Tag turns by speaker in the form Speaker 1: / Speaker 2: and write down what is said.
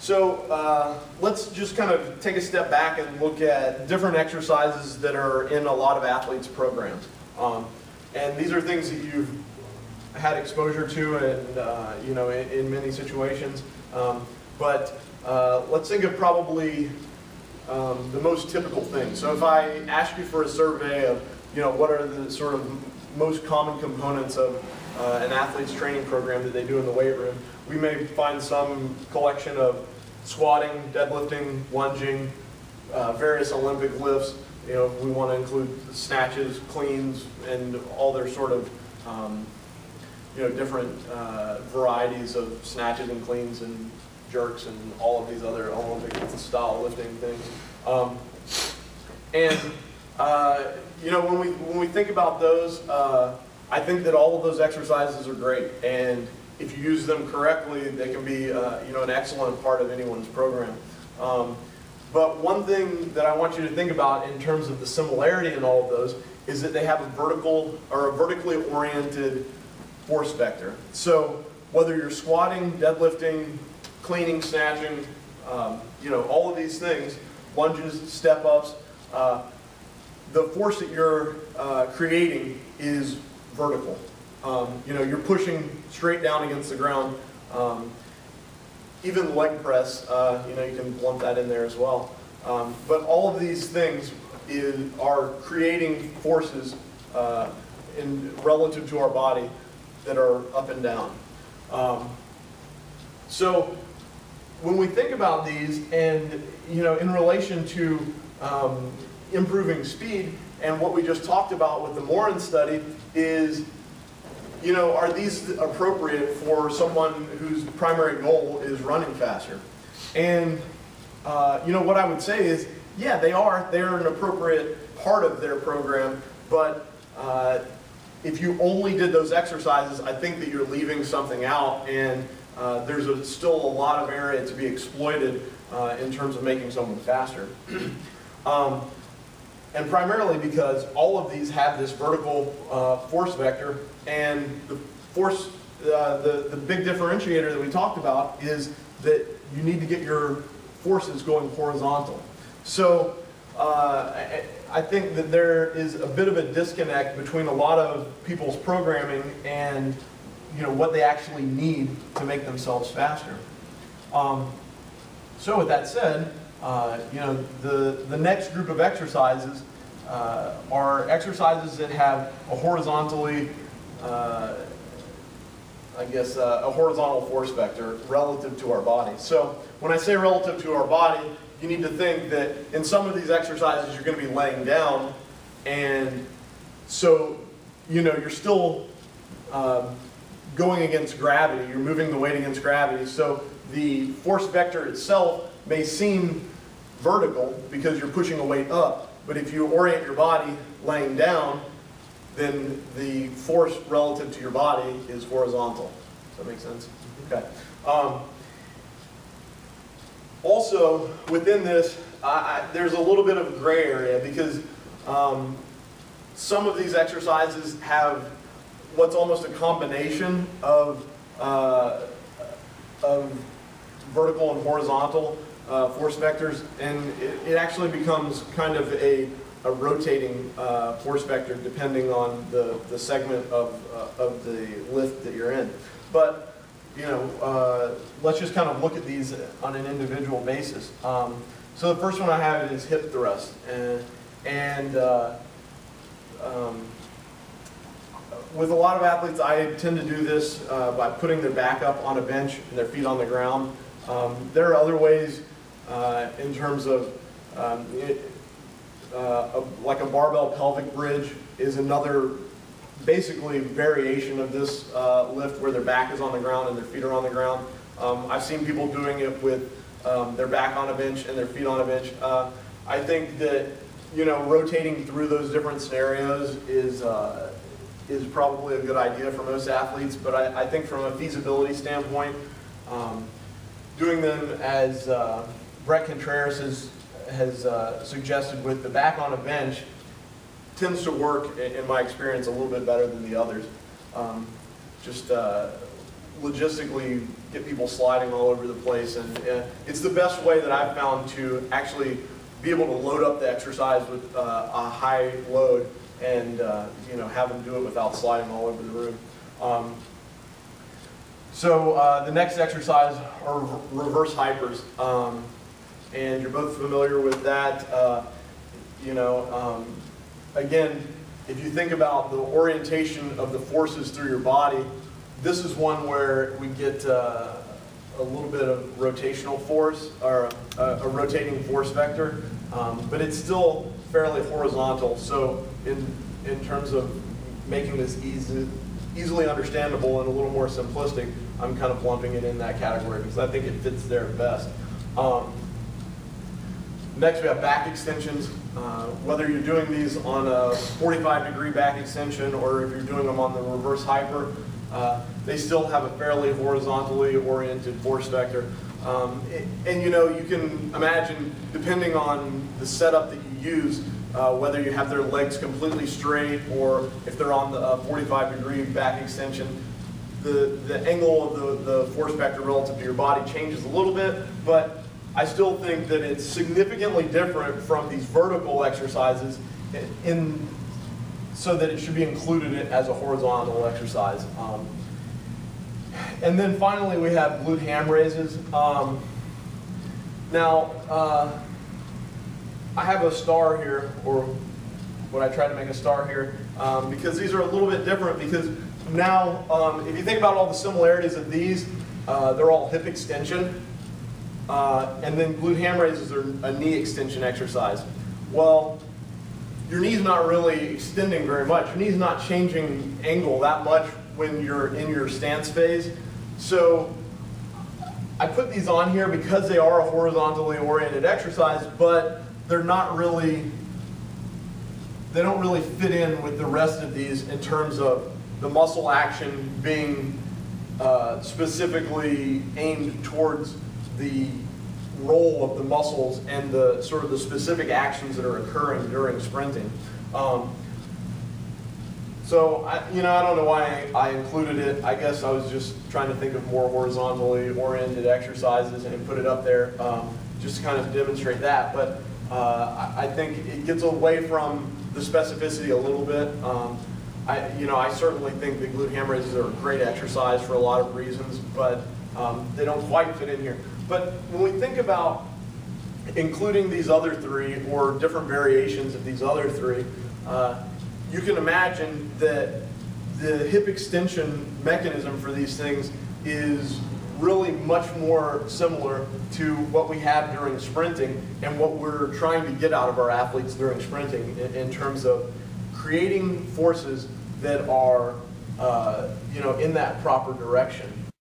Speaker 1: So let's just kind of take a step back and look at different exercises that are in a lot of athletes' programs. And these are things that you've had exposure to and in many situations. But let's think of probably the most typical things. So if I ask you for a survey of what are the sort of most common components of an athlete's training program that they do in the weight room, we may find some collection of squatting, deadlifting, lunging, various Olympic lifts. We want to include snatches, cleans, and all their sort of different varieties of snatches and cleans and jerks and all of these other Olympic style lifting things. When we think about those, I think that all of those exercises are great, and if you use them correctly, they can be an excellent part of anyone's program. But one thing that I want you to think about in terms of the similarity in all of those is that they have a vertical or a vertically oriented force vector. So whether you're squatting, deadlifting, cleaning, snatching, all of these things, lunges, step-ups, the force that you're creating is vertical. You're pushing straight down against the ground. Even leg press, you can lump that in there as well. But all of these things are creating forces relative to our body that are up and down. So when we think about these and in relation to improving speed and what we just talked about with the Morin study is, are these appropriate for someone whose primary goal is running faster? And what I would say is, yeah, they are. They're an appropriate part of their program, but if you only did those exercises, I think that you're leaving something out, and there's still a lot of area to be exploited in terms of making someone faster. And primarily because all of these have this vertical force vector, and the force, the big differentiator that we talked about is that you need to get your forces going horizontal. So I think that there is a bit of a disconnect between a lot of people's programming and what they actually need to make themselves faster. So with that said, the next group of exercises are exercises that have a horizontally, a horizontal force vector relative to our body. So when I say relative to our body, you need to think that in some of these exercises you're going to be laying down, and so you're still going against gravity. You're moving the weight against gravity. So the force vector itself may seem vertical because you're pushing a weight up, but if you orient your body laying down, then the force relative to your body is horizontal. Does that make sense? Okay. Also, within this, there's a little bit of a gray area because some of these exercises have what's almost a combination of vertical and horizontal force vectors, and it actually becomes kind of a rotating force vector depending on the segment of the lift that you're in. But let's just kind of look at these on an individual basis. So the first one I have is hip thrust, and with a lot of athletes, I tend to do this by putting their back up on a bench and their feet on the ground. There are other ways in terms of like a barbell pelvic bridge is another basically variation of this lift where their back is on the ground and their feet are on the ground. I've seen people doing it with their back on a bench and their feet on a bench. I think that rotating through those different scenarios is probably a good idea for most athletes, but I think from a feasibility standpoint, doing them as Brett Contreras has suggested with the back on a bench tends to work, in my experience, a little bit better than the others. Just logistically get people sliding all over the place, and it's the best way that I've found to actually be able to load up the exercise with a high load and have them do it without sliding all over the room. So the next exercise are reverse hypers, and you're both familiar with that. Again, if you think about the orientation of the forces through your body, this is one where we get a little bit of rotational force, or a rotating force vector, but it's still fairly horizontal. So in terms of making this easily understandable and a little more simplistic, I'm kind of lumping it in that category because I think it fits there best. Next we have back extensions. Whether you're doing these on a 45-degree back extension or if you're doing them on the reverse hyper, they still have a fairly horizontally oriented force vector. And you can imagine, depending on the setup that you use, whether you have their legs completely straight or if they're on the 45-degree back extension, the angle of the force vector relative to your body changes a little bit, but I still think that it's significantly different from these vertical exercises so that it should be included as a horizontal exercise. And then finally we have glute ham raises. Now, I have a star here, or what I tried to make a star here, because these are a little bit different because now, if you think about all the similarities of these, they're all hip extension. And then glute ham raises are a knee extension exercise. Well, your knee's not really extending very much. Your knee's not changing angle that much when you're in your stance phase. So I put these on here because they are a horizontally oriented exercise, but they're not really, they don't really fit in with the rest of these in terms of the muscle action being specifically aimed towards the role of the muscles and the sort of the specific actions that are occurring during sprinting. So I don't know why I included it. I guess I was just trying to think of more horizontally oriented exercises and put it up there just to kind of demonstrate that. But I think it gets away from the specificity a little bit. I certainly think the glute ham raises are a great exercise for a lot of reasons, but they don't quite fit in here. But when we think about including these other three or different variations of these other three, you can imagine that the hip extension mechanism for these things is really much more similar to what we have during sprinting and what we're trying to get out of our athletes during sprinting in terms of creating forces that are in that proper direction.